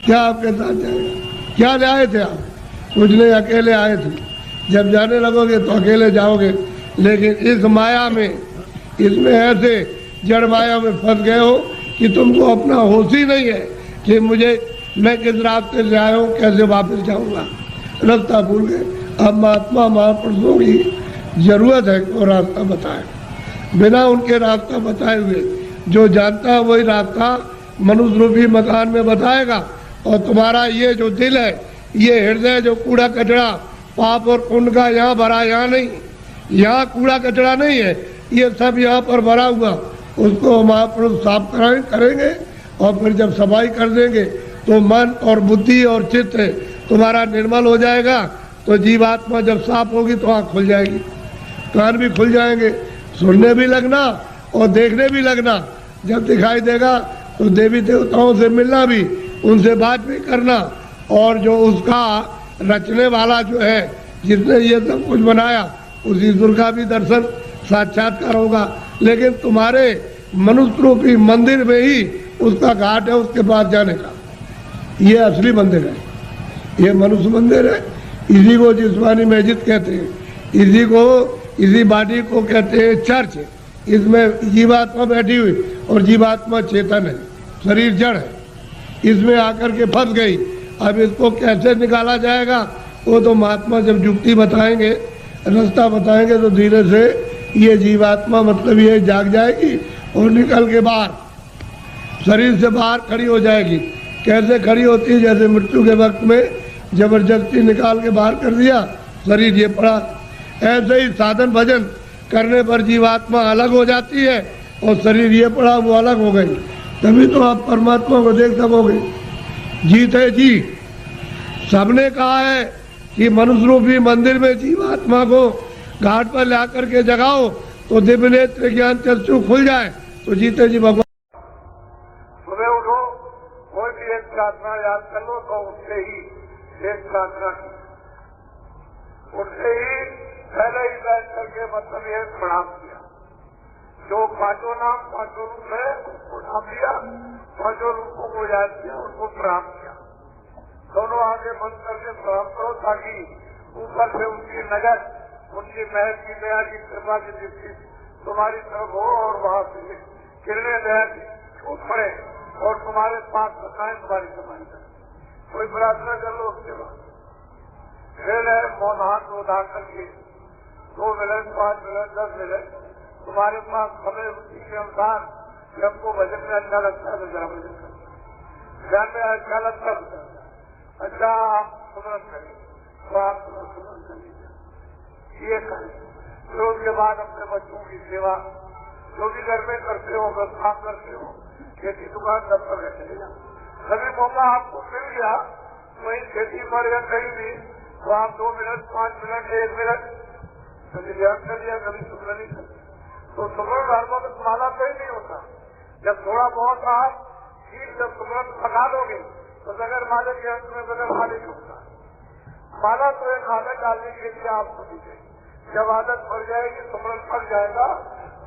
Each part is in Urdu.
کیا آپ کے ساتھ جائے گا؟ کیا لے آئے تھے آپ؟ کچھ نہیں، اکیلے آئے تھے. جب جانے لگو گے تو اکیلے جاؤ گے. لیکن اس مایا میں، اس میں ایسے جڑ مایا میں پھنس گئے ہو کہ تم کو اپنا ہوش ہی نہیں ہے کہ میں کس راستے سے آیا ہوں، کیسے واپس جاؤں گا. راستہ بھول گئے. اب مہاتما مہاپرشوں کی ضرورت ہے کہ وہ راستہ بتائے. بنا ان کے راستہ بتائے ہوئے جو جانتا ہے وہی راستہ منوج روپی مکان میں بتائے گا. اور تمہارا یہ جو دل ہے، یہ ہردے جو کوڑا کچڑا پاپ اور پن کا یہاں بھرا، یہاں نہیں، یہاں کوڑا کچڑا نہیں ہے، یہ سب یہاں پر بھرا ہوا. اس کو مہاپرش صاف کریں گے. اور پھر جب صفائی کر دیں گے تو من اور بدھی اور چت تمہارا نرمل ہو جائے گا. تو جیو آتما جب صاف ہوگی تو آنکھ کھل جائے گی، کان بھی کھل جائیں گے، سننے بھی لگنا اور دیکھنے بھی لگنا. جب دکھائی دے گا تو دیوی دیوتاؤں سے ملنا بھی، ان سے بات بھی کرنا. اور جو اس کا رچنے والا جو ہے، جس نے یہ سب کچھ بنایا، اس ایشور کا بھی درشن ساتھاتکار ہوگا. لیکن تمہارے منوج روپی مندر میں ہی اس کا گھاٹ ہے، اس کے پاس جانے کا. یہ اصلی مندر ہے، یہ منوج مندر ہے. اسی کو جسمانی مسجد کہتے ہیں، اسی باڈی کو کہتے ہیں چرچ. اس میں جیواتما بیٹھی ہوئی، اور جیواتما چیتن ہے، شریر جڑ ہے. اس میں آ کر کے پھنس گئی. اب اس کو کیسے نکالا جائے گا وہ تو مہاتما جب جکتی بتائیں گے، راستہ بتائیں گے، تو دھیرے سے یہ جیواتما مطلب یہ جاگ جائے گی اور نکل کے باہر شریر سے باہر کھڑی ہو جائے گی. کیسے کھڑی ہوتی ہے؟ جیسے مرتیو کے وقت میں زبردستی نکال کے باہر کر دیا، شریر یہ پڑا. ایسے ہی سادھن بھجن کرنے پر جیواتما الگ ہو جاتی ہے اور شریر یہ پڑا وہ الگ ہو گئی. تبھی تو آپ پرماتما کو دیکھ سکو گے. جیت ہے جی. سب نے کہا ہے کہ منوج روپی مندر میں جیواتما کو گھاٹ پر لا کر کے جگاؤ تو دِویہ نیتر گیان چکشو کھل جائے. تو جیتے جی بھگوان. صبح اٹھو، کوئی بھی ایک پرارتھنا یاد کر لو تو اٹھتے ہی ایک پرارتھنا کی، اٹھتے ہی پہلے ہی بیٹھ کر کے مطلب یہ پرنام کیا. جو پانچوں نام پانچوں روپ ہے اس کو نام لیا، پانچوں روپوں کو یاد کیا، ان کو پرنام کیا. دونوں آگے بند کر کے پرنام کرو تاکہ اوپر سے ان کی نظر، ان کی مہر کی دیا کی کرپا کی دشتی تمہاری طرف ہو اور وہاں سے کرنے دیا کی چھوٹ پڑے اور تمہارے پاس بتائیں تمہاری کمائی کر. کوئی پرارتھنا کر لو. اس کے بعد پھر ہے مون ہاتھ اٹھا کر کے 2 منٹ 5 منٹ 10 منٹ تمہارے پاس ہمیں اسی کے انسار کہ ہم کو بھجن میں اچھا لگتا ہے تو ذرا بھجن کریں، دھیان میں اچھا لگتا ہے اچھا آپ سمرن کریں تو آپ سمرن کر لیجیے. یہ کریں. پھر اس کے بعد اپنے بچوں کی سیوا جو بھی گھر میں کرتے ہو، اگر کام کرتے ہو، کھیتی دکان دفتر میں چلے جاؤ. کبھی موقع آپ کو مل گیا وہیں کھیتی پر یا کہیں بھی تو آپ 2 منٹ 5 منٹ 1 منٹ کبھی دھیان کر لیا، کبھی سمرن نہیں کر. تو سمرن دھرم میں مالا کوئی نہیں ہوتا. جب تھوڑا بہت آپ ٹھیک جب سمرن پکا دو گے تو بغیر مالے کے انت میں بغیر مالے نہیں ہوتا. مالا تو ایک عادت ڈالنے کے لیے آپ کو دیجیے. جب عادت پڑ جائے گی، سمرن پڑ جائے گا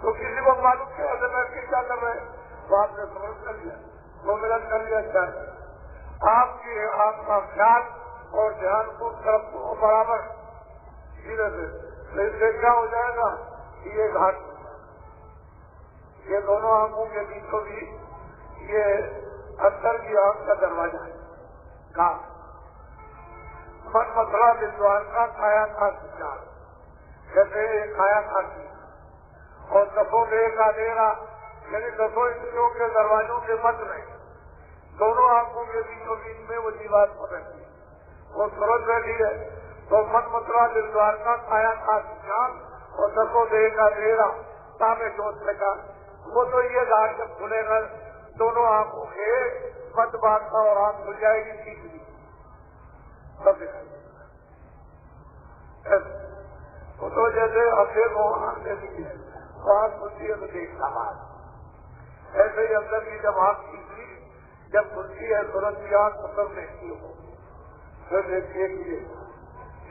تو کسی کو معلوم کیا کیا کر رہے ہیں تو آپ نے سمرن کر لیا، 2 منٹ کر لیا. آپ کا خیال اور دھیان کو طرف کو برابر دھیرے سے کیا ہو جائے گا کہ یہ گھاٹ، یہ دونوں آنکھوں کے بیچوں بیچ یہ اندر کی آنکھ کا دروازہ ہے. گھاٹ من مسئلہ دلوار کا کھایا تھا سچار، جیسے کھایا تھا اور دسوں میں کا دیرا، یعنی 10 انچوں کے دروازوں کے مد میں دونوں آنکھوں کے بیچوں بیچ میں وہ دیوار پر رہتی ہے، وہ سرج بیٹھی ہے. تو من مسئلہ دلوار کا کھایا تھا سچار اور 10 دے کا دیرا تابے دوست کا. وہ تو یہ گھاٹ جب کھلے گا دونوں آنکھوں کے مد بات کا اور آنکھ کھل جائے گی تیسری سب دکھائی وہ تو جیسے اپنے کو آنکھ دیتی ہے تو آنکھ کھلتی ہے تو دیکھتا بات. ایسے ہی اندر کی جب آنکھ تیسری جب کھلتی ہے ترنت کی آنکھ مطلب دیکھتی ہو پھر دیکھیے کہ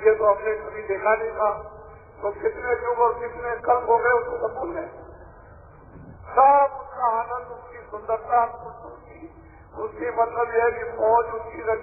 یہ تو ہم نے کبھی دیکھا نہیں تھا. تو کتنے یوگ اور کتنے کل ہو گئے اس کو سب بھول گئے. سب اس کا آنند، اس کی سندرتا، اس کی مطلب یہ ہے کہ فوج اس کی